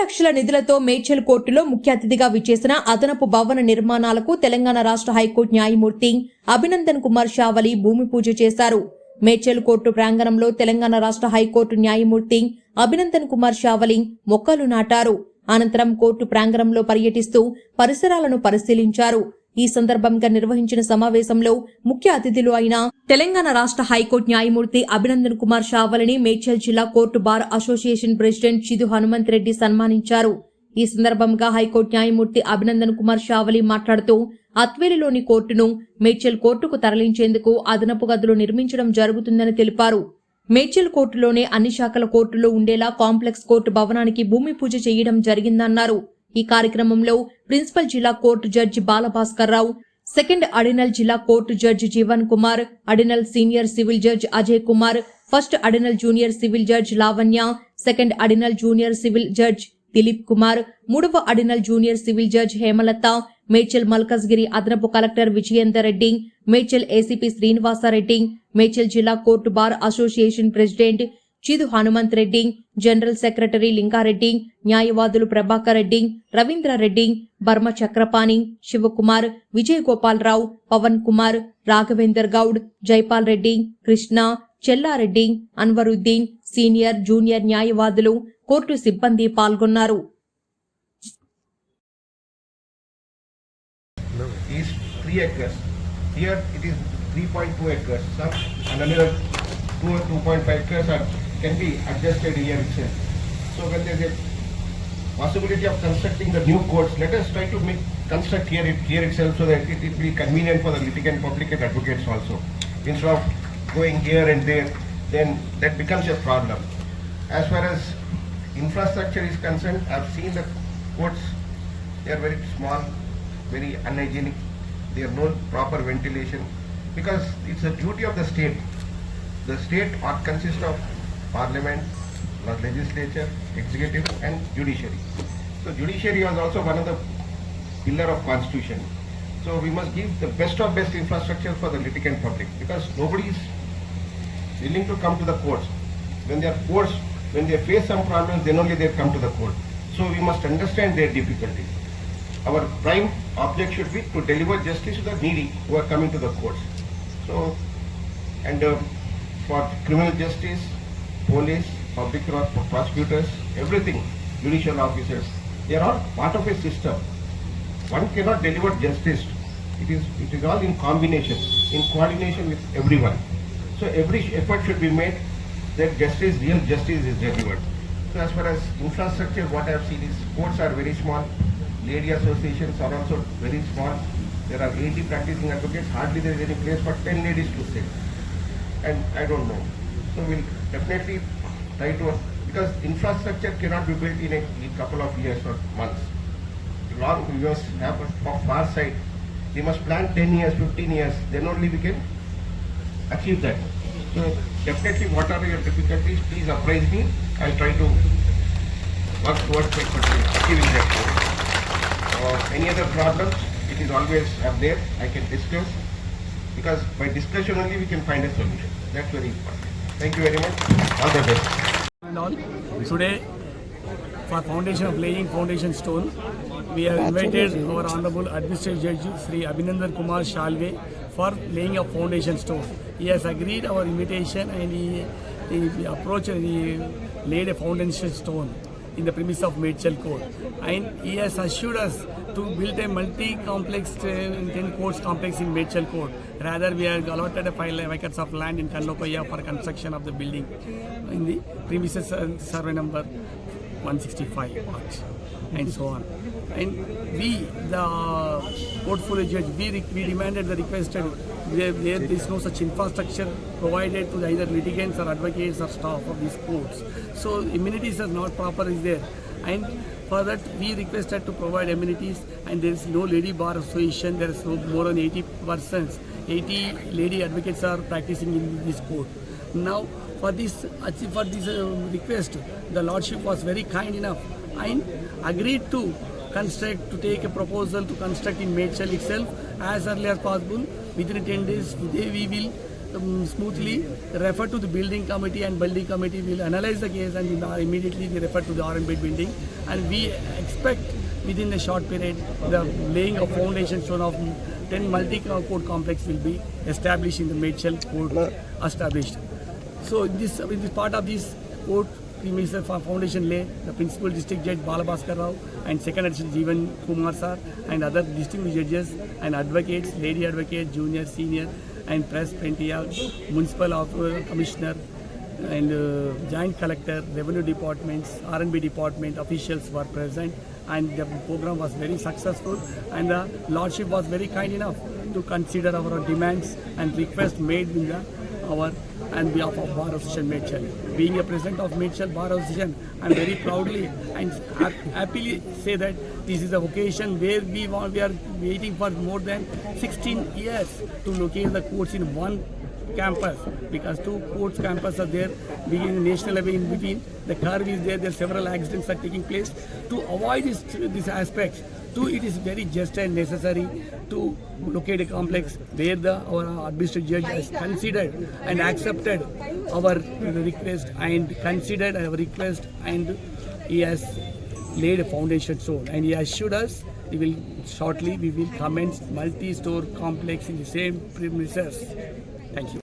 లక్షల నిధులతో మేడ్చల్ కోర్టులో ముఖ్య అతిథిగా విచ్చేసిన అదనపు భవన నిర్మాణాలకు తెలంగాణ రాష్ట్ర హైకోర్టు న్యాయమూర్తి అభినందన్ కుమార్ షావలి భూమి పూజ చేశారు. మేడ్చల్ కోర్టు ప్రాంగణంలో తెలంగాణ రాష్ట్ర హైకోర్టు న్యాయమూర్తి అభినందన్ కుమార్ షావలి మొక్కలు నాటారు. అనంతరం కోర్టు ప్రాంగణంలో పర్యటిస్తూ పరిసరాలను పరిశీలించారు. ఈ సందర్భంగా నిర్వహించిన సమావేశంలో ముఖ్య అతిథులు అయిన తెలంగాణ రాష్ట్ర హైకోర్టు న్యాయమూర్తి అభినందన్ కుమార్ షావలిని మేడ్చల్ జిల్లా court bar association president Chidu Hanumanth Reddy సన్మానించారు. ఈ సందర్భంగా హైకోర్టు న్యాయమూర్తి అభినందన్ కుమార్ షావలి మాట్లాడుతూ అత్వేలిలోని కోర్టును మేడ్చల్ కోర్టుకు తరలించేందుకు అదనపు గదులు నిర్మించడం జరుగుతుందని తెలిపారు. మేడ్చల్ కోర్టులోనే అన్ని శాఖల కోర్టులు ఉండేలా కాంప్లెక్స్ కోర్టు భవనానికి భూమి పూజ చేయడం జరిగిందన్నారు. ఈ కార్యక్రమంలో ప్రిన్సిపల్ జిల్లా court judge Balabhaskar Rao, second additional జిల్లా court judge Jeevan Kumar, additional senior civil judge Ajay Kumar, first additional junior civil judge Lavanya, second additional junior civil judge Dilip Kumar, మూడవ additional junior civil judge Hemalatha, Medchal Malkajgiri అదనపు కలెక్టర్ విజయేందర్ రెడ్డి, మేడ్చల్ ఏసీపీ శ్రీనివాసరెడ్డి, మేడ్చల్ జిల్లా court bar association president Chidu Hanumanth Reddy, general secretary Lingareddy, న్యాయవాదులు Prabhakar Reddy, Ravindrareddy, Barma Chakrapani, Shivakumar, Vijay Gopalarao, Pawan Kumar, Raghavender Goud, Jaipal Reddy, Krishna, చెల్లారెడ్డి, Anwaruddin, senior junior న్యాయవాదులు, court సిబ్బంది పాల్గొన్నారు. Here it is 3.2 acres. Some and another 2.5 acres can be adjusted here itself. So when there is a possibility of constructing the new courts, let us try to construct here itself so that it will be convenient for the litigant, public and advocates also. Instead of going here and there, then that becomes a problem. As far as infrastructure is concerned, I have seen the courts. They are very small, very unhygienic. There are no proper ventilation because it's a duty of the state. The state consists of parliament, legislature, executive and judiciary. So judiciary was also one of the pillar of constitution. So we must give the best of best infrastructure for the litigant public because nobody is willing to come to the courts. When they are forced, when they face some problems, then only they come to the court. So we must understand their difficulties. Our prime object should be to deliver justice to the needy who are coming to the courts. So, and for criminal justice, police, public prosecutors, everything, judicial officers, they are all part of a system. One cannot deliver justice. It is all in combination, in coordination with everyone. So every effort should be made that justice, real justice is delivered. So as far as infrastructure, what I have seen is courts are very small. Lady associations are also very small. There are 80 practicing advocates. Hardly there is any place for 10 ladies to sit. And I don't know. So we'll definitely try to, because infrastructure cannot be built in a couple of years or months. Long years have a far sight. We must plan 10 years, 15 years. Then only we can achieve that. So definitely, what are your difficulties? Please apprise me. I'll try to work towards achieving that. Any other problems, it is always up there, I can discuss, because by discussion only we can find a solution. That's very important. Thank you very much. All the best. And all, today, for laying foundation stone, we have invited our Honorable Administrative Judge Sri Abhinandan Kumar Shalve for laying a foundation stone. He has agreed our invitation and he approached and he laid a foundation stone in the premise of Medchal Court, and he has assured us to build a multi-complex 10 courts complex in Medchal Court. Rather, we are allotted 5 acres of land in Kanlokoya for construction of the building in the premises survey number 165 and so on. And we, the portfolio judge, we demanded the requested where there is no such infrastructure provided to either litigants or advocates or staff of these courts. So amenities are not proper is there, and for that we requested to provide amenities, and there is no lady bar association. There is no more than 80 persons, 80 lady advocates are practicing in this court. Now for this request, the Lordship was very kind enough and agreed to take a proposal to construct in Medchal itself as early as possible. Within 10 days we will smoothly, refer to the building committee, and building committee will analyze the case and immediately they refer to the RMB building. And we expect within a short period the laying of foundation stone of 10 multi-court complex will be established in the Medchal court established. So this part of this court premises for foundation lay, the principal district judge Balabhaskar Rao and second additional Jeevan Kumar sir and other distinguished judges and advocates, lady advocate, junior, senior and press Pentia, municipal commissioner and joint collector, revenue departments, R&B department officials were present, and the program was very successful, and the Lordship was very kind enough to consider our demands and requests made in our and behalf of Bar Association Medchal. Being a president of Medchal Bar Association, I am very proudly and happily say that this is a occasion where we are waiting for more than 16 years to locate the courts in one campus, because two courts campus are there, being national level in between. The curve is there several accidents are taking place. To avoid these aspects, it is very just and necessary to locate a complex where our administrative judge has considered and accepted our request and considered our request, and he has laid a foundation stone, and he assured us we will commence multi-store complex in the same premises. Thank you.